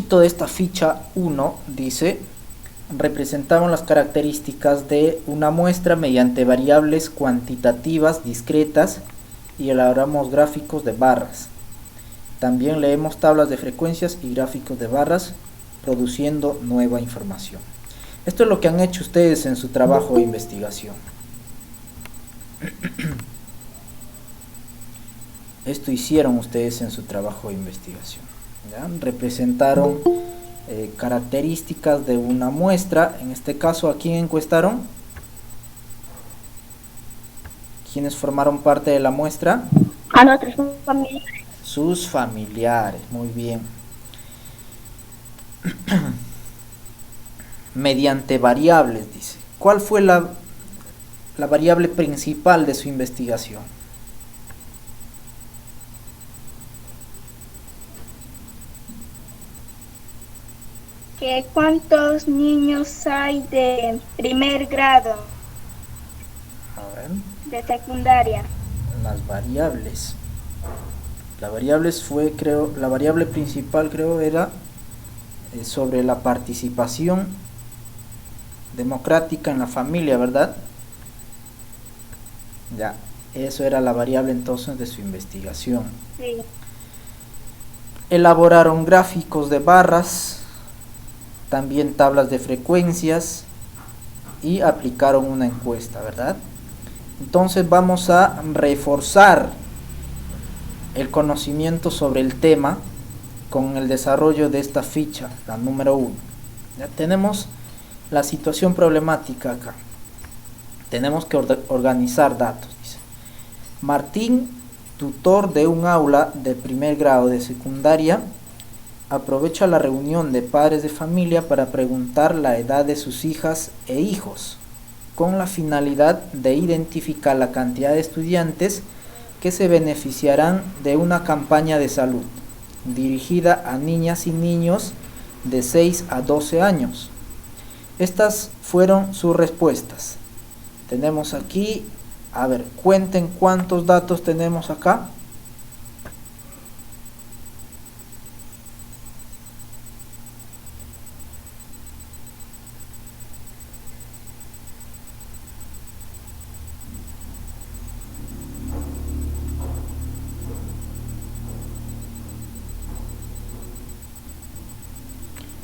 propósito de esta ficha 1 dice: representamos las características de una muestra mediante variables cuantitativas discretas y elaboramos gráficos de barras. También leemos tablas de frecuencias y gráficos de barras, produciendo nueva información. Esto es lo que han hecho ustedes en su trabajo de investigación. Esto hicieron ustedes en su trabajo de investigación, ¿ya? Representaron características de una muestra. En este caso, ¿a quién encuestaron? ¿Quiénes formaron parte de la muestra? A nuestros familiares. Sus familiares, muy bien. Mediante variables, dice. ¿Cuál fue la variable principal de su investigación? ¿Cuántos niños hay de primer grado A ver, de secundaria? las variables. La variable principal era sobre la participación democrática en la familia, ¿verdad? Ya, eso era la variable entonces de su investigación. Sí. Elaboraron gráficos de barras, también tablas de frecuencias y aplicaron una encuesta, ¿verdad? Entonces vamos a reforzar el conocimiento sobre el tema con el desarrollo de esta ficha, la número 1. Ya tenemos la situación problemática acá. Tenemos que organizar datos, dice. Martín, tutor de un aula de primer grado de secundaria, aprovecha la reunión de padres de familia para preguntar la edad de sus hijas e hijos, con la finalidad de identificar la cantidad de estudiantes que se beneficiarán de una campaña de salud dirigida a niñas y niños de 6 a 12 años. Estas fueron sus respuestas. Tenemos aquí, a ver, cuenten cuántos datos tenemos acá.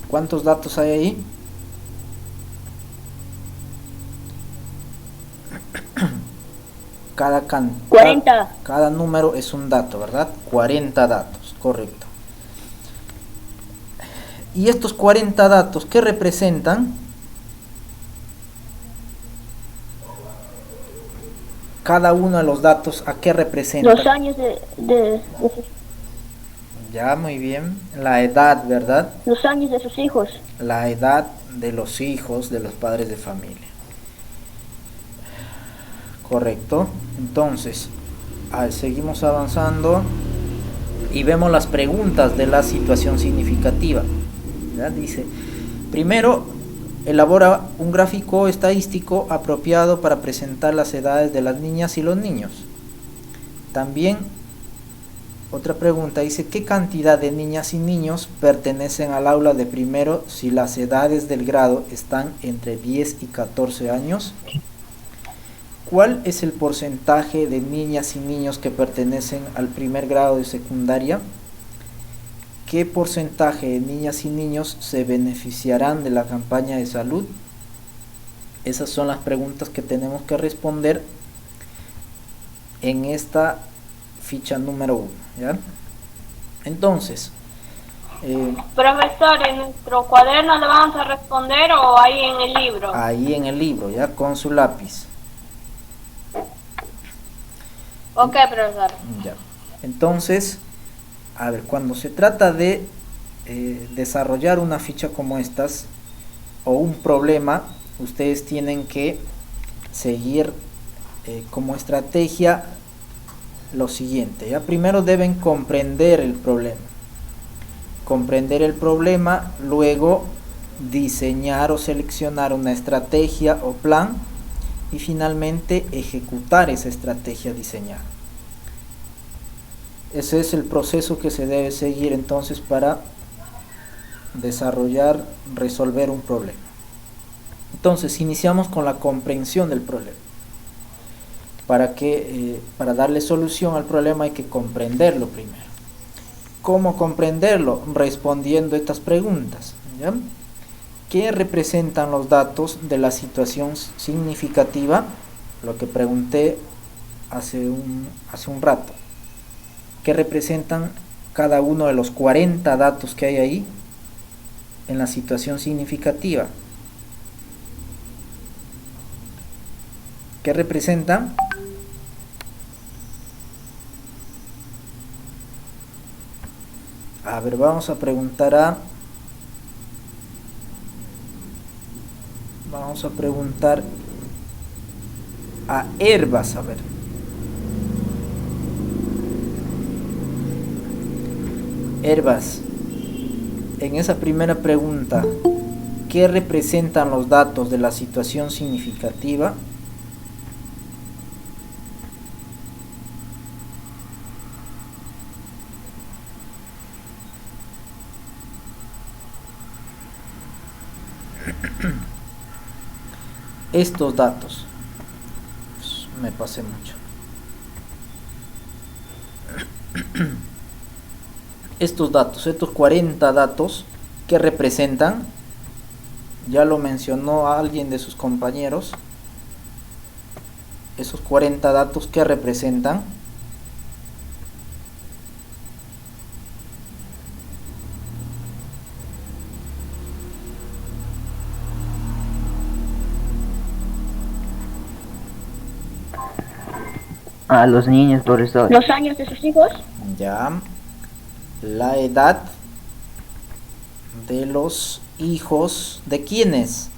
¿Cuántos datos hay ahí? Cada 40. Cada número es un dato, ¿verdad? 40 datos, correcto. ¿Y estos 40 datos qué representan? Cada uno de los datos, ¿a qué representa? Los años de Ya, muy bien. La edad, ¿verdad? los años de sus hijos. La edad de los hijos de los padres de familia. Correcto. Entonces, seguimos avanzando y vemos las preguntas de la situación significativa. ¿Ya? Dice, primero, elabora un gráfico estadístico apropiado para presentar las edades de las niñas y los niños. También, otra pregunta dice, ¿qué cantidad de niñas y niños pertenecen al aula de primero si las edades del grado están entre 10 y 14 años? ¿Cuál es el porcentaje de niñas y niños que pertenecen al primer grado de secundaria? ¿Qué porcentaje de niñas y niños se beneficiarán de la campaña de salud? Esas son las preguntas que tenemos que responder en esta ficha número 1, ¿ya? Entonces, profesor, ¿en nuestro cuaderno le vamos a responder o ahí en el libro? Ahí en el libro, ya, con su lápiz. Ok, profesor. Ya. Entonces, a ver, cuando se trata de desarrollar una ficha como estas o un problema, ustedes tienen que seguir como estrategia lo siguiente, ¿ya? Primero deben comprender el problema, luego diseñar o seleccionar una estrategia o plan y finalmente ejecutar esa estrategia diseñada. Ese es el proceso que se debe seguir entonces para desarrollar, resolver un problema. Entonces iniciamos con la comprensión del problema. Para darle solución al problema hay que comprenderlo primero. ¿Cómo comprenderlo? Respondiendo estas preguntas, ¿ya? ¿Qué representan los datos de la situación significativa? Lo que pregunté hace un rato. ¿Qué representan cada uno de los 40 datos que hay ahí en la situación significativa? ¿Qué representan? A ver, vamos a preguntar a Herbas, a ver. Herbas, en esa primera pregunta, ¿qué representan los datos de la situación significativa? Estos datos, me pasé mucho. Estos 40 datos, ¿qué representan? Ya lo mencionó alguien de sus compañeros. Esos 40 datos, ¿qué representan? A los niños, profesor. Los años de sus hijos. Ya. La edad de los hijos, ¿de quiénes?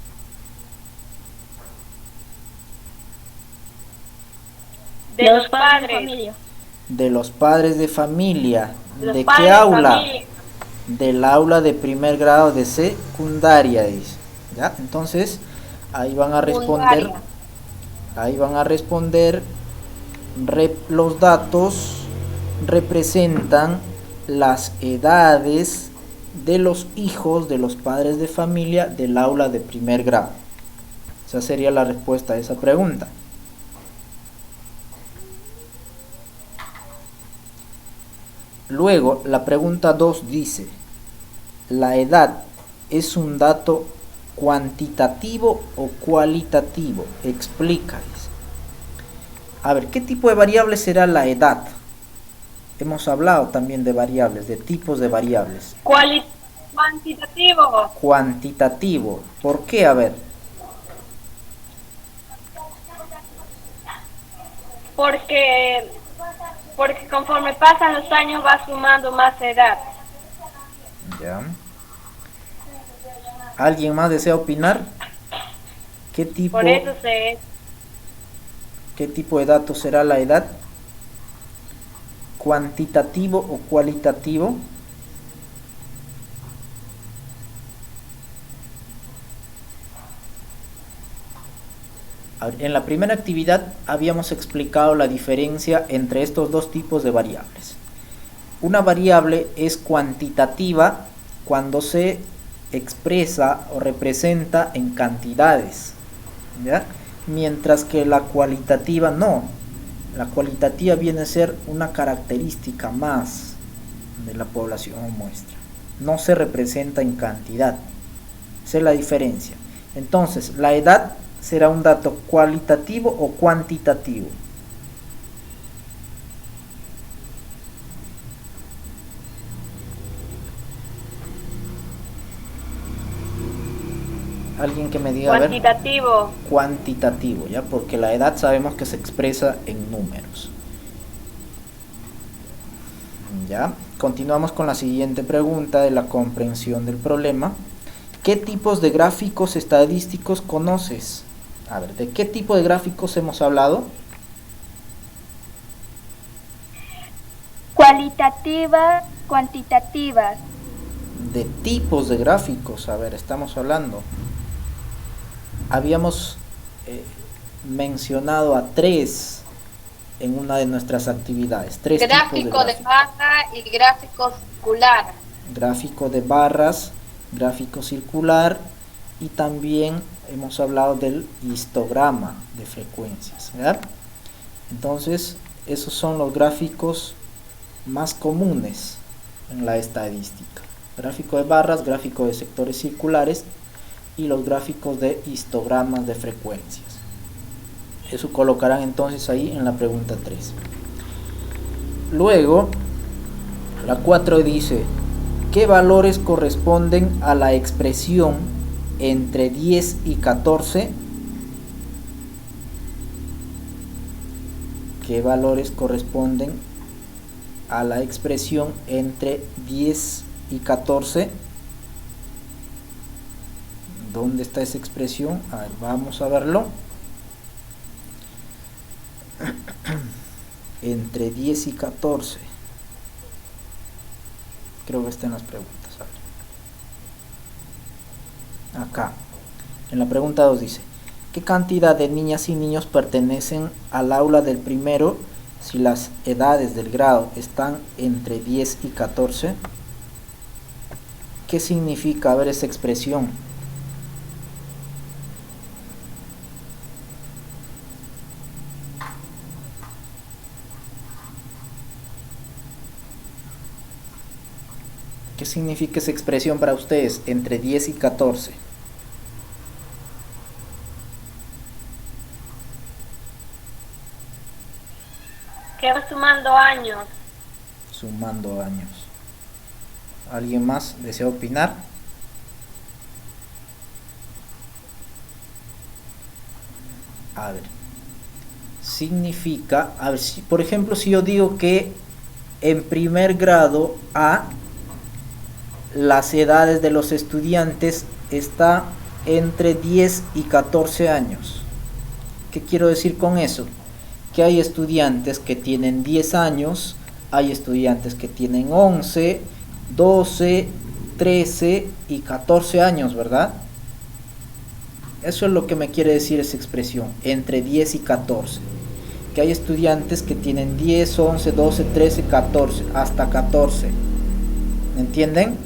De los padres. De los padres de familia. Los ¿De padres qué aula? familia. Del aula de primer grado de secundaria, dice. ¿Ya? Entonces, ahí van a responder. Los datos representan las edades de los hijos de los padres de familia del aula de primer grado. Esa sería la respuesta a esa pregunta. Luego, la pregunta 2 dice: ¿la edad es un dato cuantitativo o cualitativo? Explica. A ver, ¿qué tipo de variable será la edad? Hemos hablado también de variables, de tipos de variables. Cuantitativo. Cuantitativo. ¿Por qué? A ver. Porque conforme pasan los años va sumando más edad. Ya. ¿Alguien más desea opinar? ¿Qué tipo de datos será la edad? ¿Cuantitativo o cualitativo? En la primera actividad habíamos explicado la diferencia entre estos dos tipos de variables. Una variable es cuantitativa cuando se expresa o representa en cantidades, ¿ya? Mientras que la cualitativa no. La cualitativa viene a ser una característica más de la población o muestra. No se representa en cantidad. Esa es la diferencia. Entonces, la edad será un dato cualitativo o cuantitativo. Alguien que me diga, cuantitativo. A ver. Cuantitativo, ¿ya? Porque la edad sabemos que se expresa en números. Ya, continuamos con la siguiente pregunta de la comprensión del problema. ¿Qué tipos de gráficos estadísticos conoces? A ver, ¿de qué tipo de gráficos hemos hablado? Cualitativas, cuantitativas. De tipos de gráficos, a ver, estamos hablando. Habíamos mencionado a 3 en una de nuestras actividades. 3 gráfico tipos de barra y gráfico circular. Gráfico de barras, gráfico circular, y también hemos hablado del histograma de frecuencias, ¿verdad? Entonces, esos son los gráficos más comunes en la estadística: gráfico de barras, gráfico de sectores circulares y los gráficos de histogramas de frecuencias. Eso colocarán entonces ahí en la pregunta 3. Luego, la 4 dice: ¿qué valores corresponden a la expresión entre 10 y 14? ¿Qué valores corresponden a la expresión entre 10 y 14? ¿Dónde está esa expresión? A ver, vamos a verlo. Entre 10 y 14. Creo que está en las preguntas. A ver. Acá. En la pregunta 2 dice: ¿qué cantidad de niñas y niños pertenecen al aula del primero si las edades del grado están entre 10 y 14? ¿Qué significa ver esa expresión? ¿Qué significa esa expresión para ustedes, entre 10 y 14? Que va sumando años. Sumando años. ¿Alguien más desea opinar? A ver. Significa, a ver, si, por ejemplo, si yo digo que en primer grado A, las edades de los estudiantes está entre 10 y 14 años. ¿Qué quiero decir con eso? Que hay estudiantes que tienen 10 años, hay estudiantes que tienen 11, 12, 13 y 14 años, ¿verdad? Eso es lo que me quiere decir esa expresión, entre 10 y 14. Que hay estudiantes que tienen 10, 11, 12, 13, 14, hasta 14. ¿Me entienden?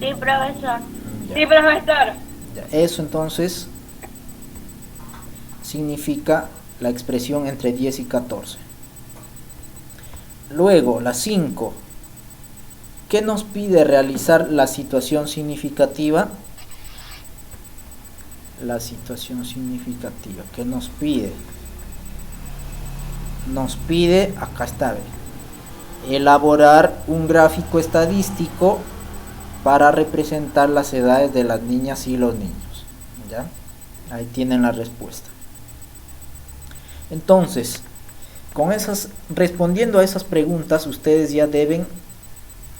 Sí, profesor. Ya. Sí, profesor. Eso entonces significa la expresión entre 10 y 14. Luego, la 5. ¿Qué nos pide realizar la situación significativa? La situación significativa. ¿Qué nos pide? Nos pide, acá está, elaborar un gráfico estadístico para representar las edades de las niñas y los niños. ¿Ya? Ahí tienen la respuesta. Entonces, respondiendo a esas preguntas, ustedes ya deben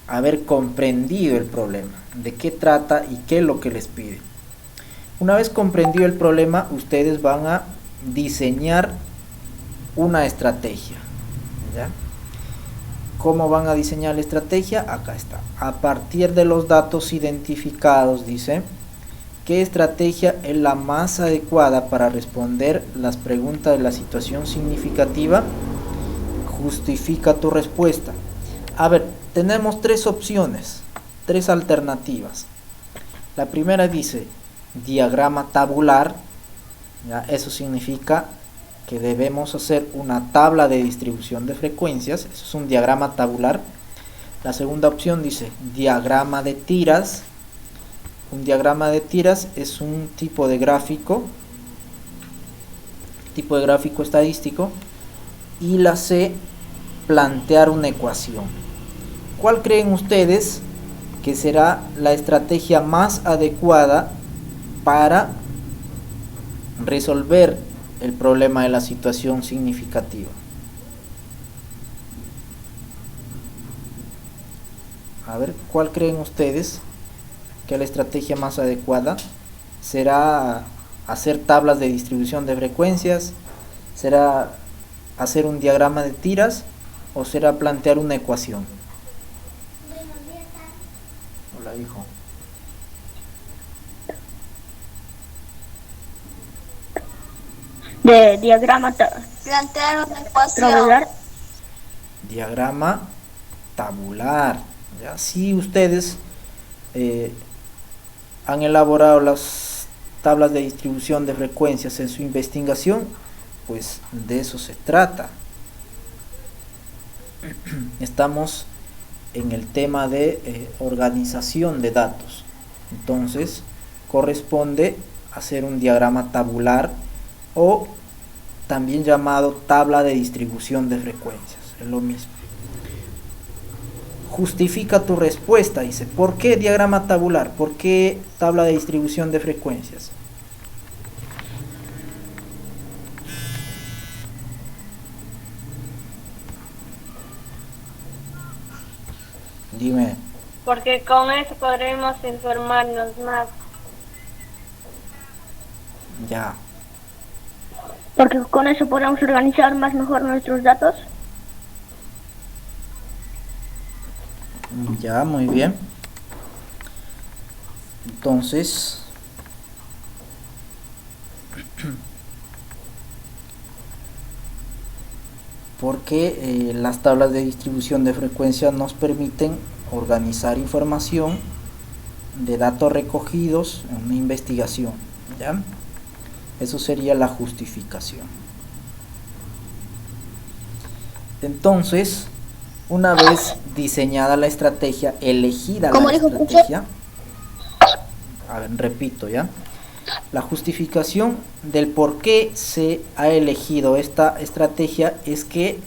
haber comprendido el problema, de qué trata y qué es lo que les pide. Una vez comprendido el problema, ustedes van a diseñar una estrategia. ¿Ya? ¿Cómo van a diseñar la estrategia? Acá está. A partir de los datos identificados, dice, ¿qué estrategia es la más adecuada para responder las preguntas de la situación significativa? Justifica tu respuesta. A ver, tenemos tres opciones, tres alternativas. La primera dice diagrama tabular. ¿Ya? Eso significa que debemos hacer una tabla de distribución de frecuencias. Eso es un diagrama tabular. La segunda opción dice diagrama de tiras. Un diagrama de tiras es un tipo de gráfico estadístico. Y la C, plantear una ecuación. ¿Cuál creen ustedes que será la estrategia más adecuada para resolver el problema de la situación significativa? A ver, ¿cuál creen ustedes que la estrategia más adecuada? ¿Será hacer tablas de distribución de frecuencias? ¿Será hacer un diagrama de tiras? ¿O será plantear una ecuación? Hola, hijo. De diagrama Plantear una ecuación. tabular. Diagrama tabular. ¿ya? Si ustedes han elaborado las tablas de distribución de frecuencias en su investigación, pues de eso se trata. Estamos en el tema de organización de datos, entonces corresponde hacer un diagrama tabular o también llamado tabla de distribución de frecuencias, es lo mismo. Justifica tu respuesta, dice, ¿por qué diagrama tabular? ¿Por qué tabla de distribución de frecuencias? Dime. Porque con eso podremos informarnos más. Ya. Porque con eso podemos organizar más mejor nuestros datos. Ya, muy bien. Entonces, porque las tablas de distribución de frecuencia nos permiten organizar información de datos recogidos en una investigación, ¿ya? Eso sería la justificación. Entonces, una vez diseñada la estrategia, elegida la estrategia, a ver, repito, ¿ya? La justificación del por qué se ha elegido esta estrategia es que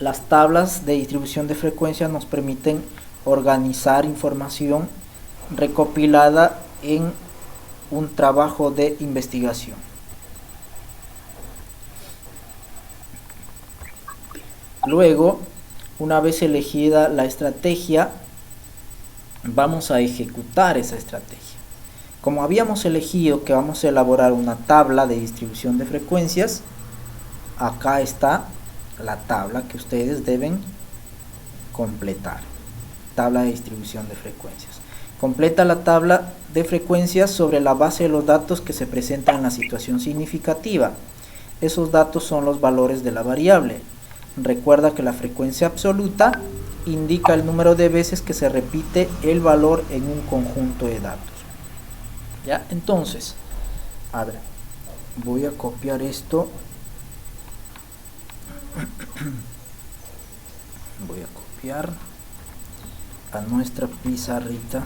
las tablas de distribución de frecuencia nos permiten organizar información recopilada en un trabajo de investigación. Luego, una vez elegida la estrategia, vamos a ejecutar esa estrategia. Como habíamos elegido que vamos a elaborar una tabla de distribución de frecuencias, acá está la tabla que ustedes deben completar. Tabla de distribución de frecuencias. Completa la tabla de frecuencias sobre la base de los datos que se presentan en la situación significativa. Esos datos son los valores de la variable. Recuerda que la frecuencia absoluta indica el número de veces que se repite el valor en un conjunto de datos. ¿Ya? Entonces, a ver, voy a copiar esto. Voy a copiar a nuestra pizarrita.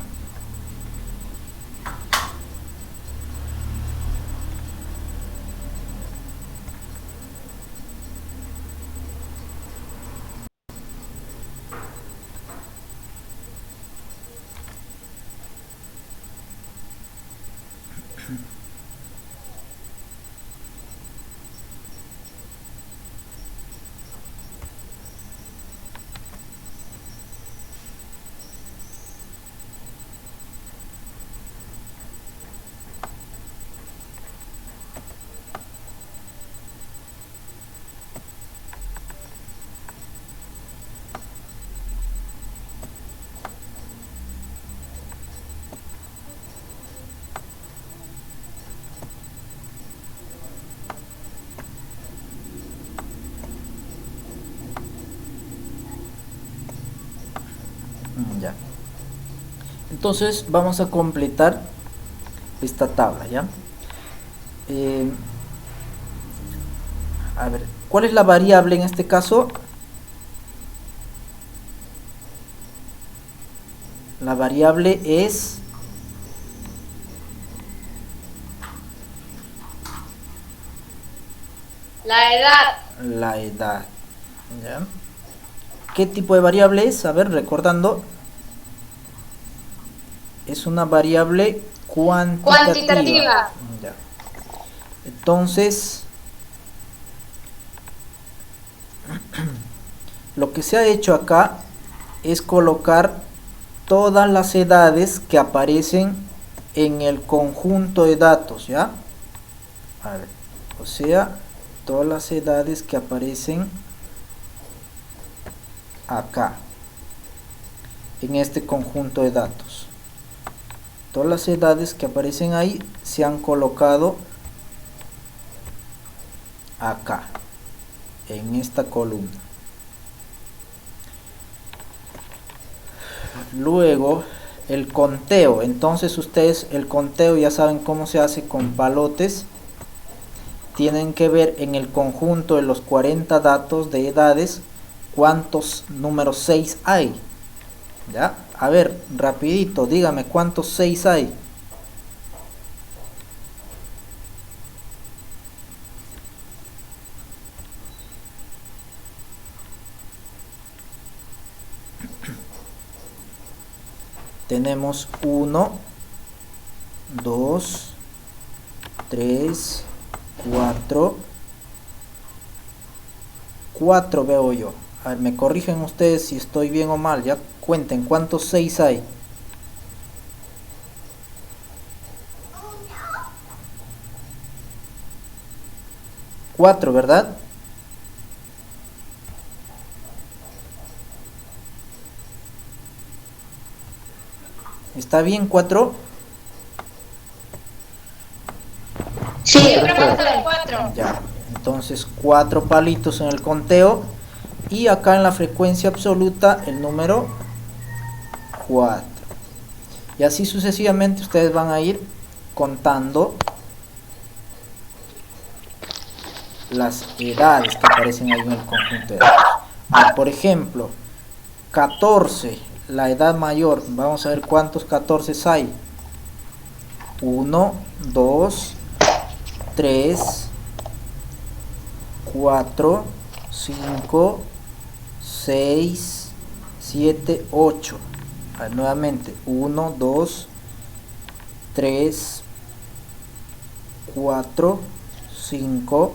Ya. Entonces vamos a completar esta tabla, ¿ya? A ver, ¿cuál es la variable en este caso? La variable es La edad. la edad, ¿ya? ¿Qué tipo de variable es? A ver, recordando, es una variable cuantitativa. Ya. Entonces, lo que se ha hecho acá es colocar todas las edades que aparecen en el conjunto de datos, ¿ya? A ver, o sea, todas las edades que aparecen acá en este conjunto de datos, todas las edades que aparecen ahí se han colocado acá en esta columna. Luego el conteo. Entonces ustedes el conteo ya saben cómo se hace con palotes. Tienen que ver en el conjunto de los 40 datos de edades cuántos números 6 hay. ¿Ya? A ver, rapidito, dígame cuántos 6 hay. Tenemos 1, 2, 3, 4. 4 veo yo. A ver, me corrigen ustedes si estoy bien o mal. Ya cuenten cuántos 6 hay. 4, ¿verdad? ¿Está bien 4? Sí, profesor, 4. Ya, entonces 4 palitos en el conteo. Y acá en la frecuencia absoluta el número 4. Y así sucesivamente ustedes van a ir contando las edades que aparecen ahí en el conjunto de datos. Por ejemplo, 14, la edad mayor. Vamos a ver cuántos 14 hay. 1, 2, 3, 4, 5, 6, 7, 8. A ver, nuevamente 1, 2, 3, 4, 5,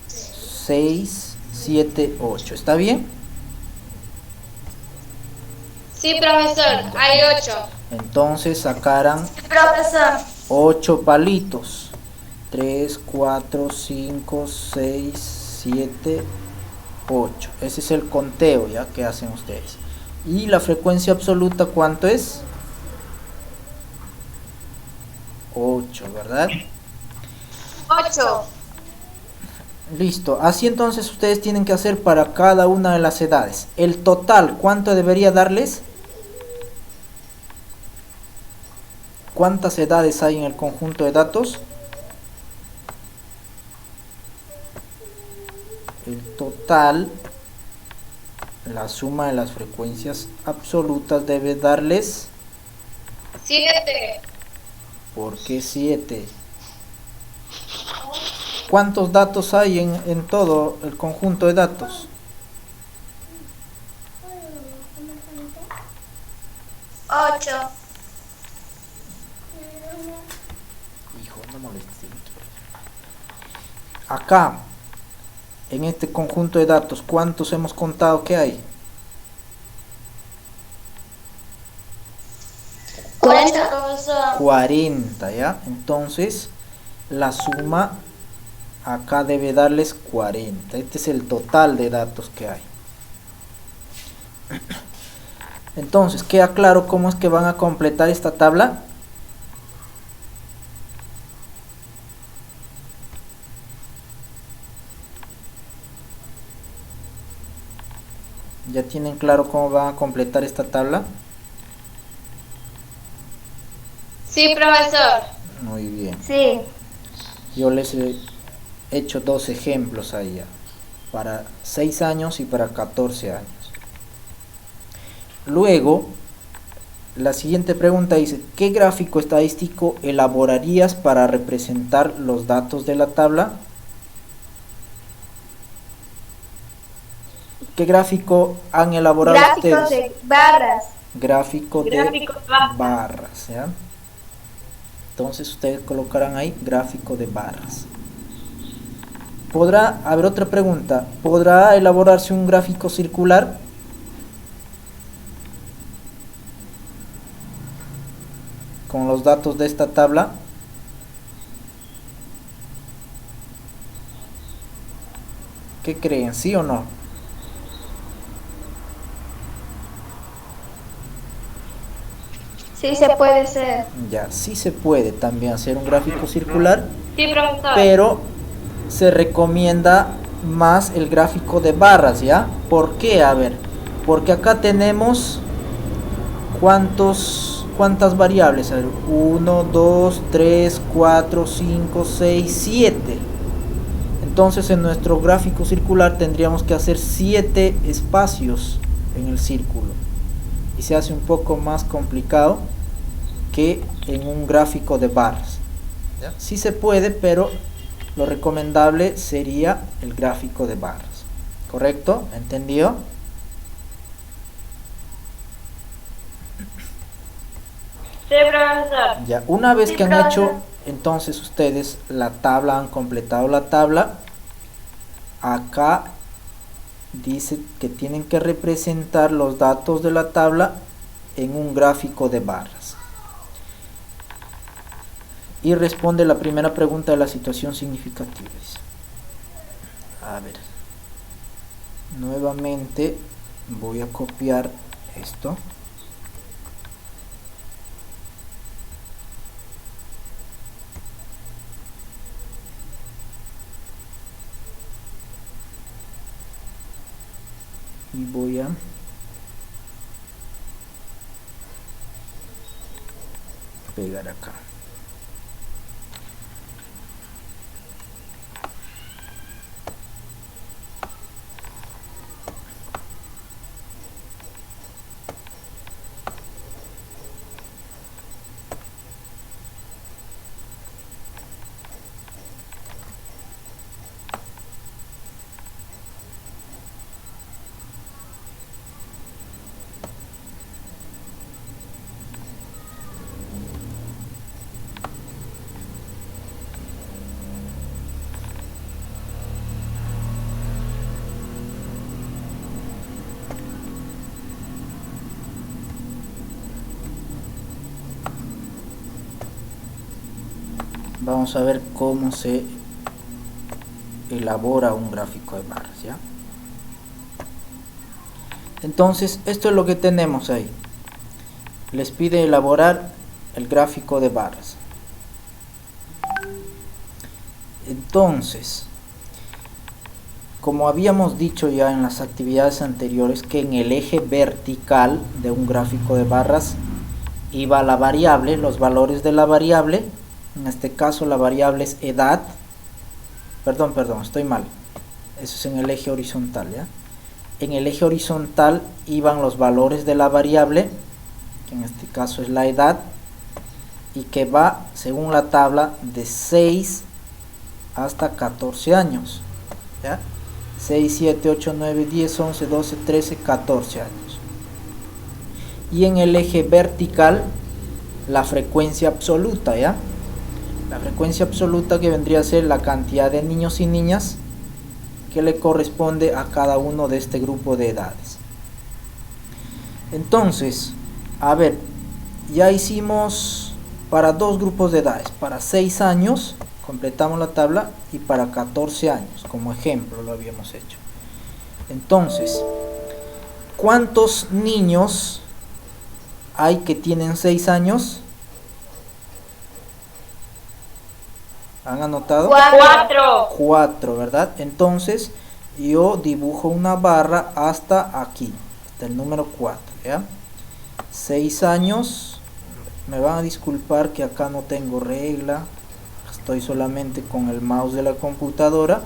6, 7, 8. ¿Está bien? Sí, profesor, hay 8. Entonces sacarán Sí, profesor. 8 palitos. 3, 4, 5, 6, 7, 8. Ese es el conteo ya que hacen ustedes. Y la frecuencia absoluta, ¿cuánto es? 8, ¿verdad? 8. Listo. Así entonces ustedes tienen que hacer para cada una de las edades. El total, ¿cuánto debería darles? ¿Cuántas edades hay en el conjunto de datos? El total, la suma de las frecuencias absolutas debe darles... 7. ¿Por qué 7? ¿Cuántos datos hay en todo el conjunto de datos? 8. Hijo, no molestes. Acá, en este conjunto de datos, ¿cuántos hemos contado que hay? 40, profesor. 40, ¿ya? Entonces, la suma acá debe darles 40. Este es el total de datos que hay. Entonces, ¿queda claro cómo es que van a completar esta tabla? ¿Ya tienen claro cómo van a completar esta tabla? Sí, profesor. Muy bien. Sí. Yo les he hecho 2 ejemplos ahí ya, para 6 años y para 14 años. Luego, la siguiente pregunta dice, ¿qué gráfico estadístico elaborarías para representar los datos de la tabla? ¿Qué gráfico han elaborado Gráficos ustedes? de barras. Gráfico de Gráfico de barras. barras, ¿ya? Entonces ustedes colocarán ahí gráfico de barras. ¿Podrá haber otra pregunta? ¿Podrá elaborarse un gráfico circular? Con los datos de esta tabla. ¿Qué creen? ¿Sí o no? Sí, se puede ser. Ya, sí se puede también hacer un gráfico circular, Sí, profesor. pero se recomienda más el gráfico de barras, ¿ya? ¿Por qué? A ver, porque acá tenemos ¿Cuántas variables? 1, 2, 3, 4, 5, 6, 7. Entonces en nuestro gráfico circular tendríamos que hacer 7 espacios en el círculo. Y se hace un poco más complicado que en un gráfico de barras. ¿Ya? Sí se puede, pero lo recomendable sería el gráfico de barras. ¿Correcto? ¿Entendido? Sí, profesor. Ya, una vez Sí, que han profesor. hecho entonces ustedes la tabla, han completado la tabla, acá dice que tienen que representar los datos de la tabla en un gráfico de barras. Y responde la primera pregunta de la situación significativa. Dice. A ver, nuevamente voy a copiar esto. Y voy a pegar acá. Vamos a ver cómo se elabora un gráfico de barras, ¿ya? Entonces, esto es lo que tenemos ahí. Les pide elaborar el gráfico de barras. Entonces, como habíamos dicho ya en las actividades anteriores, que en el eje vertical de un gráfico de barras iba la variable, los valores de la variable. En este caso la variable es edad. Perdón, estoy mal. Eso es en el eje horizontal, ¿ya? En el eje horizontal iban los valores de la variable, que en este caso es la edad, y que va, según la tabla, de 6 hasta 14 años, ¿ya? 6, 7, 8, 9, 10, 11, 12, 13, 14 años. Y en el eje vertical, la frecuencia absoluta, ¿ya? La frecuencia absoluta, que vendría a ser la cantidad de niños y niñas que le corresponde a cada uno de este grupo de edades. Entonces, a ver, ya hicimos para dos grupos de edades, para 6 años completamos la tabla y para 14 años, como ejemplo lo habíamos hecho. Entonces, ¿cuántos niños hay que tienen 6 años? ¿Han anotado? 4. 4, ¿verdad? Entonces yo dibujo una barra hasta aquí, hasta el número 4, ¿ya? 6 años. Me van a disculpar que acá no tengo regla, estoy solamente con el mouse de la computadora,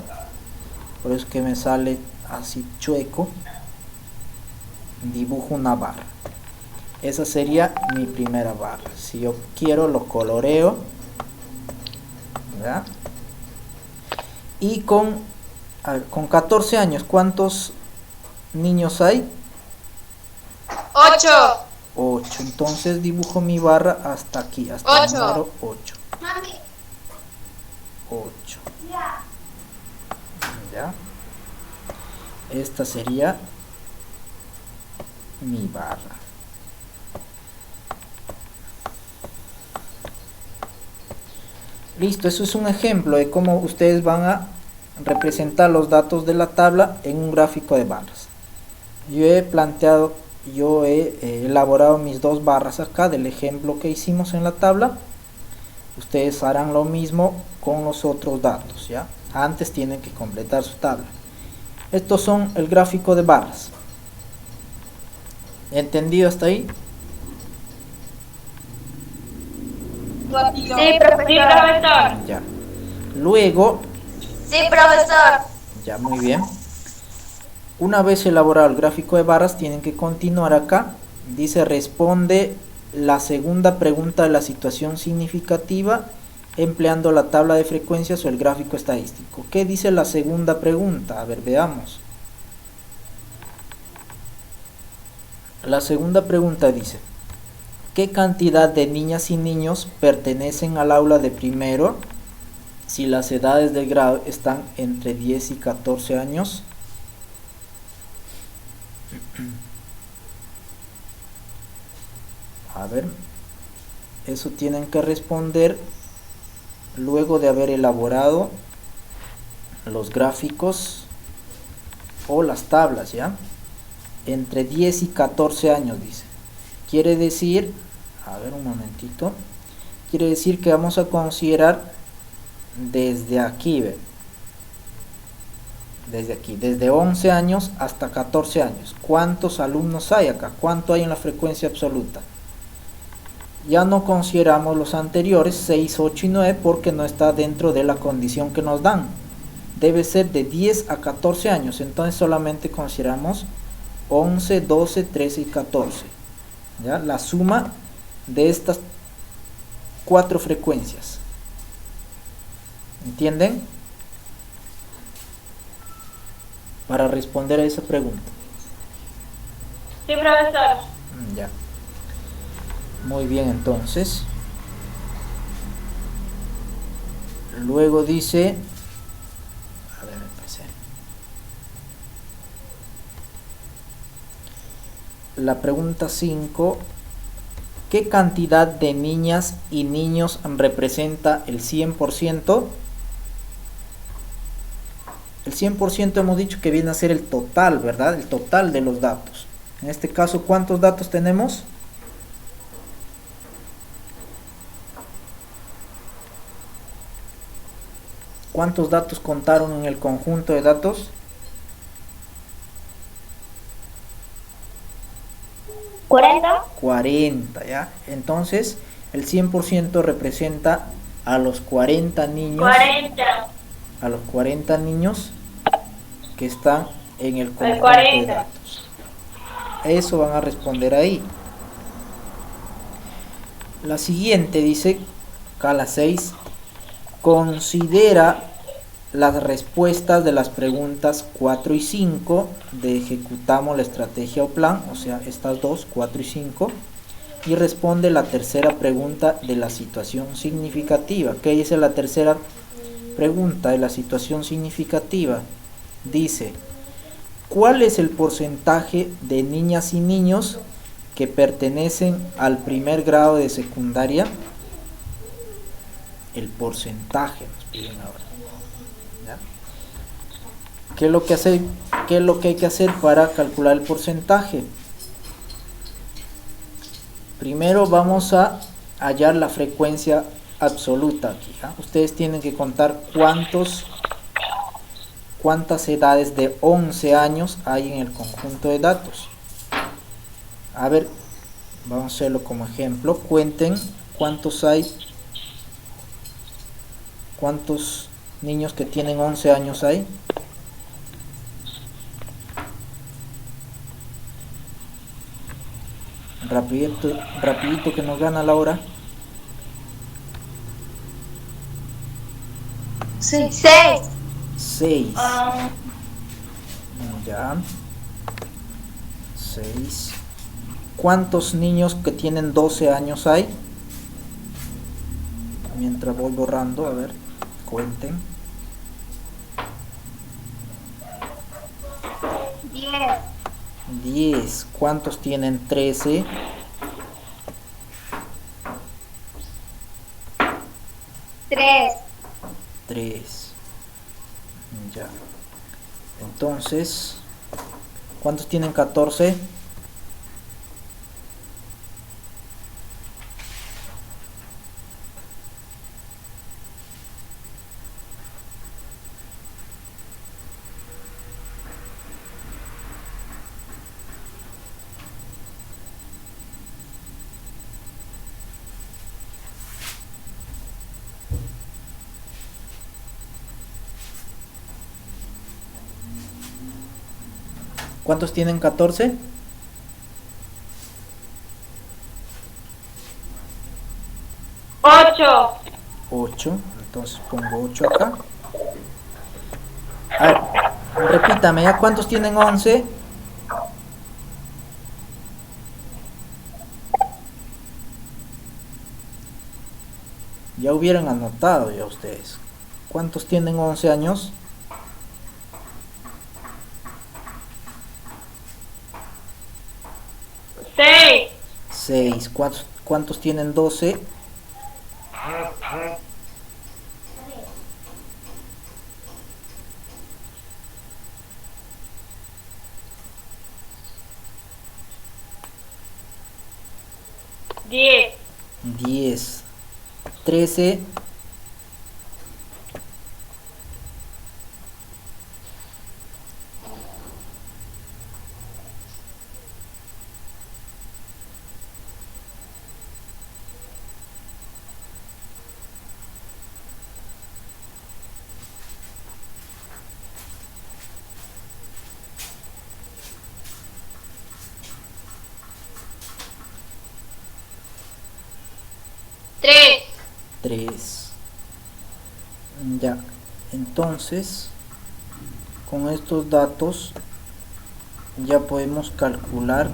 por eso que me sale así chueco. Dibujo una barra. Esa sería mi primera barra. Si yo quiero lo coloreo, ¿verdad? Y con 14 años, ¿cuántos niños hay? 8. 8. Entonces dibujo mi barra hasta aquí, hasta el 8. número 8. 8. ¿Ya? Esta sería mi barra. Listo, eso es un ejemplo de cómo ustedes van a representar los datos de la tabla en un gráfico de barras. Yo he elaborado mis dos barras acá del ejemplo que hicimos en la tabla. Ustedes harán lo mismo con los otros datos, ¿ya? Antes tienen que completar su tabla. Estos son el gráfico de barras. ¿Entendido hasta ahí? Sí, profesor. Ya. Luego, Sí, profesor. ya, muy bien. Una vez elaborado el gráfico de barras, tienen que continuar acá. Dice, responde la segunda pregunta de la situación significativa empleando la tabla de frecuencias o el gráfico estadístico. ¿Qué dice la segunda pregunta? A ver, veamos. La segunda pregunta dice, ¿qué cantidad de niñas y niños pertenecen al aula de primero si las edades del grado están entre 10 y 14 años? A ver, eso tienen que responder luego de haber elaborado los gráficos o las tablas, ¿ya? Entre 10 y 14 años, dice. Quiere decir, a ver un momentito, quiere decir que vamos a considerar desde aquí, ¿ve? Desde aquí, desde 11 años hasta 14 años. ¿Cuántos alumnos hay acá? ¿Cuánto hay en la frecuencia absoluta? Ya no consideramos los anteriores, 6, 8 y 9, porque no está dentro de la condición que nos dan. Debe ser de 10 a 14 años, entonces solamente consideramos 11, 12, 13 y 14. ¿Ya? La suma de estas 4 frecuencias. ¿Entienden? Para responder a esa pregunta. Sí, profesor. Ya. Muy bien, entonces. Luego dice, a ver, empecé. La pregunta 5, ¿qué cantidad de niñas y niños representa el 100%? El 100% hemos dicho que viene a ser el total, ¿verdad? El total de los datos. En este caso, ¿cuántos datos tenemos? ¿Cuántos datos contaron en el conjunto de datos? 40. 40, ¿ya? Entonces, el 100% representa a los 40 niños. 40. A los 40 niños que están en el conjunto de 40. datos. Eso van a responder ahí. La siguiente dice, acá la 6, considera las respuestas de las preguntas 4 y 5 de ejecutamos la estrategia o plan, o sea, estas dos, 4 y 5, y responde la tercera pregunta de la situación significativa. ¿Qué dice la tercera pregunta de la situación significativa? Dice, ¿cuál es el porcentaje de niñas y niños que pertenecen al primer grado de secundaria? El porcentaje nos piden ahora. ¿Ya? ¿Qué es lo que hay que hacer para calcular el porcentaje? Primero vamos a hallar la frecuencia absoluta aquí, ¿ja? Ustedes tienen que contar cuántas edades de 11 años hay en el conjunto de datos. A ver, vamos a hacerlo como ejemplo. Cuenten cuántos hay. ¿Cuántos niños que tienen 11 años hay? Rapidito que nos gana la hora. 6. 6. Ya. 6. ¿Cuántos niños que tienen 12 años hay? Mientras voy borrando, a ver, cuenten. 10. 10. ¿Cuántos tienen 13? 3. 3. Ya. Entonces, ¿cuántos tienen 14? 14. ¿Cuántos tienen 14? Ocho. 8. Entonces pongo 8 acá. A ver, repítame, ¿ya cuántos tienen 11? Ya hubieran anotado ya ustedes. ¿Cuántos tienen 11 años? Seis. 6. ¿Cuántos tienen 12? 10. 10. 13. 3. 3. Ya, entonces con estos datos ya podemos calcular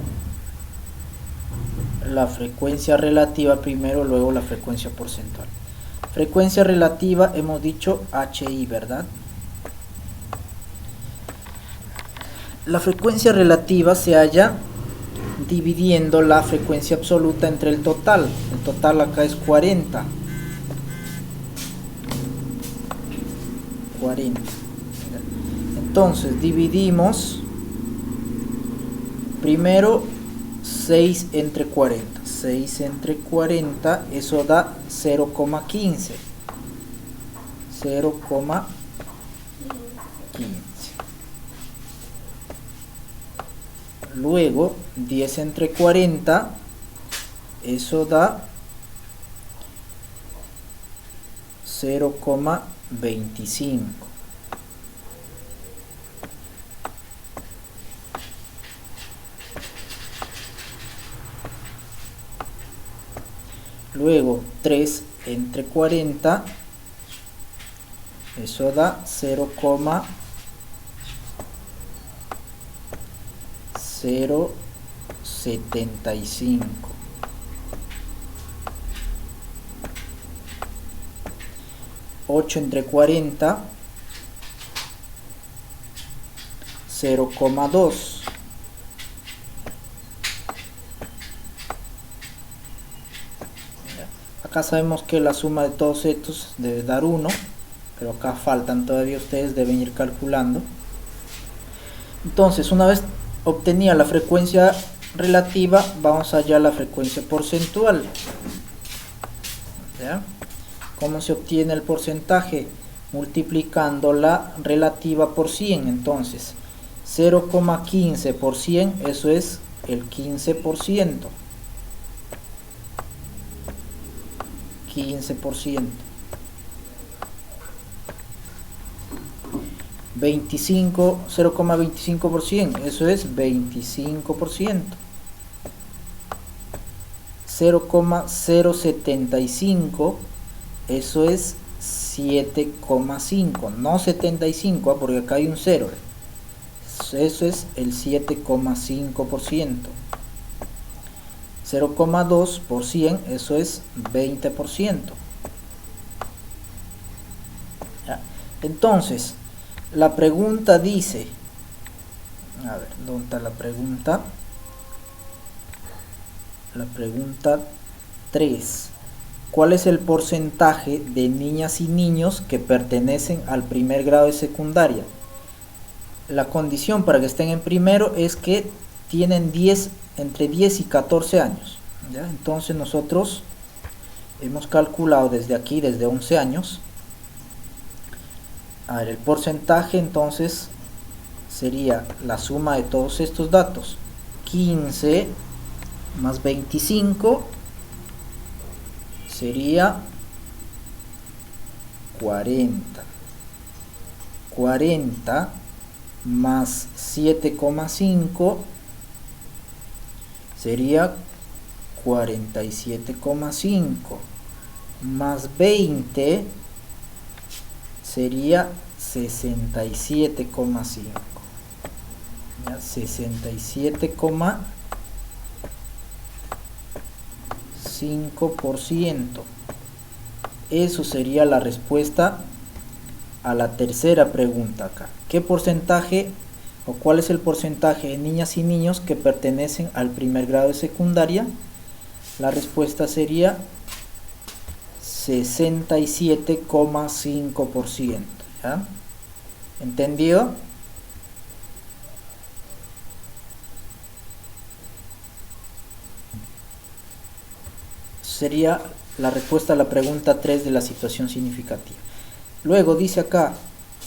la frecuencia relativa primero, luego la frecuencia porcentual. Frecuencia relativa hemos dicho HI, ¿verdad? La frecuencia relativa se halla dividiendo la frecuencia absoluta entre el total. El total acá es 40. 40. Entonces dividimos primero 6 entre 40. 6 entre 40, eso da 0,15. 0,15. Luego 10 entre 40, eso da 0,25. Luego 3 entre 40, eso da 0,075. 8 entre 40, 0,2. Acá sabemos que la suma de todos estos debe dar 1, pero acá faltan todavía, ustedes deben ir calculando. Entonces, una vez obtenida la frecuencia relativa, vamos allá a la frecuencia porcentual. ¿Ya? ¿Cómo se obtiene el porcentaje? Multiplicando la relativa por 100. Entonces 0,15 por 100, eso es el 15%. 15%. 25, 0,25 por 100, eso es 25%. 0,075, eso es 7,5, no 75, porque acá hay un 0. Eso es el 7,5%. 0,2 por 100, eso es 20%. ¿Ya? Entonces, la pregunta dice, a ver, ¿dónde está la pregunta? La pregunta 3. ¿Cuál es el porcentaje de niñas y niños que pertenecen al primer grado de secundaria? La condición para que estén en primero es que tienen entre 10 y 14 años. ¿Ya? Entonces nosotros hemos calculado desde aquí, desde 11 años. A ver, el porcentaje entonces sería la suma de todos estos datos. 15 más 25 sería 40. 40 más 7,5 sería 47,5, más 20 sería 67,5. 67,5%. Eso sería la respuesta a la tercera pregunta acá. ¿Qué porcentaje o cuál es el porcentaje de niñas y niños que pertenecen al primer grado de secundaria? La respuesta sería 67,5%. ¿Ya? ¿Entendido? Sería la respuesta a la pregunta 3 de la situación significativa. Luego dice acá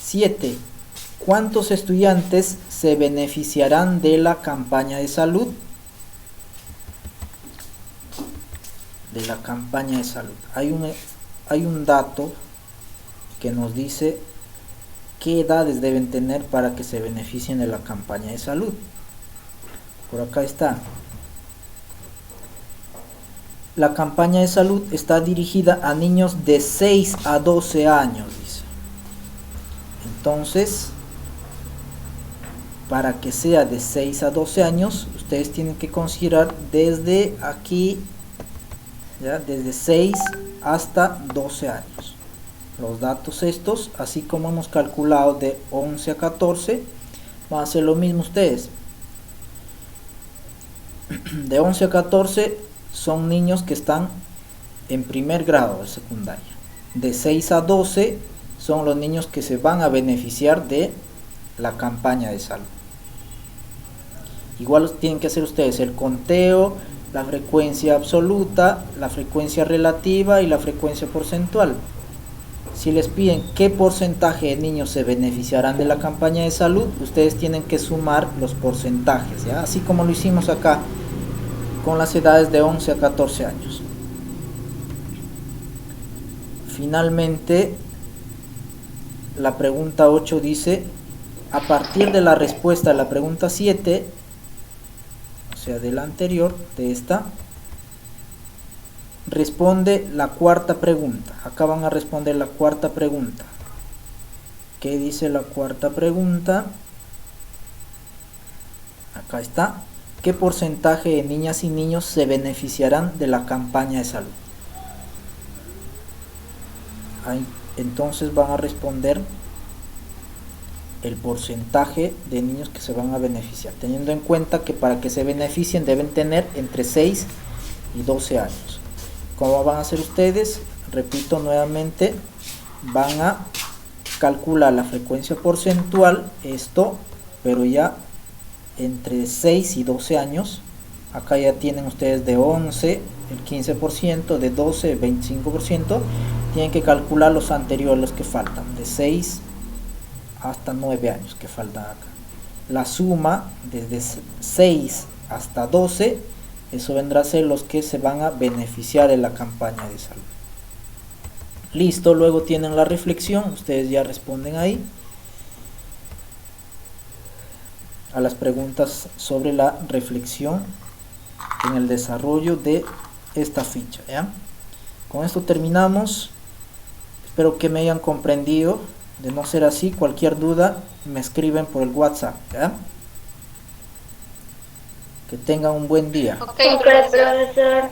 7. ¿Cuántos estudiantes se beneficiarán de la campaña de salud? De la campaña de salud. Hay un dato que nos dice qué edades deben tener para que se beneficien de la campaña de salud. Por acá está. La campaña de salud está dirigida a niños de 6 a 12 años, dice. Entonces, para que sea de 6 a 12 años, ustedes tienen que considerar desde aquí, ¿ya? Desde 6 hasta 12 años. Los datos estos, así como hemos calculado de 11 a 14, van a hacer lo mismo ustedes. De 11 a 14 son niños que están en primer grado de secundaria. De 6 a 12 son los niños que se van a beneficiar de la campaña de salud. Igual tienen que hacer ustedes el conteo, la frecuencia absoluta, la frecuencia relativa y la frecuencia porcentual. Si les piden qué porcentaje de niños se beneficiarán de la campaña de salud, ustedes tienen que sumar los porcentajes, ¿ya? Así como lo hicimos acá con las edades de 11 a 14 años. Finalmente, la pregunta 8 dice, a partir de la respuesta a la pregunta 7, o sea, de la anterior, de esta, responde la cuarta pregunta. Acá van a responder la cuarta pregunta. ¿Qué dice la cuarta pregunta? Acá está. ¿Qué porcentaje de niñas y niños se beneficiarán de la campaña de salud? Ahí, entonces van a responder el porcentaje de niños que se van a beneficiar, teniendo en cuenta que para que se beneficien deben tener entre 6 y 12 años. ¿Cómo van a hacer ustedes? Repito nuevamente, van a calcular la frecuencia porcentual, esto, pero ya entre 6 y 12 años. Acá ya tienen ustedes de 11 el 15%, de 12 el 25%. Tienen que calcular los anteriores, los que faltan, de 6 hasta 9 años que faltan acá. La suma desde 6 hasta 12, eso vendrá a ser los que se van a beneficiar en la campaña de salud. Listo, luego tienen la reflexión, ustedes ya responden ahí a las preguntas sobre la reflexión en el desarrollo de esta ficha, ¿ya? Con esto terminamos. Espero que me hayan comprendido. De no ser así, cualquier duda me escriben por el WhatsApp, ¿ya? Que tengan un buen día. Ok, profesor.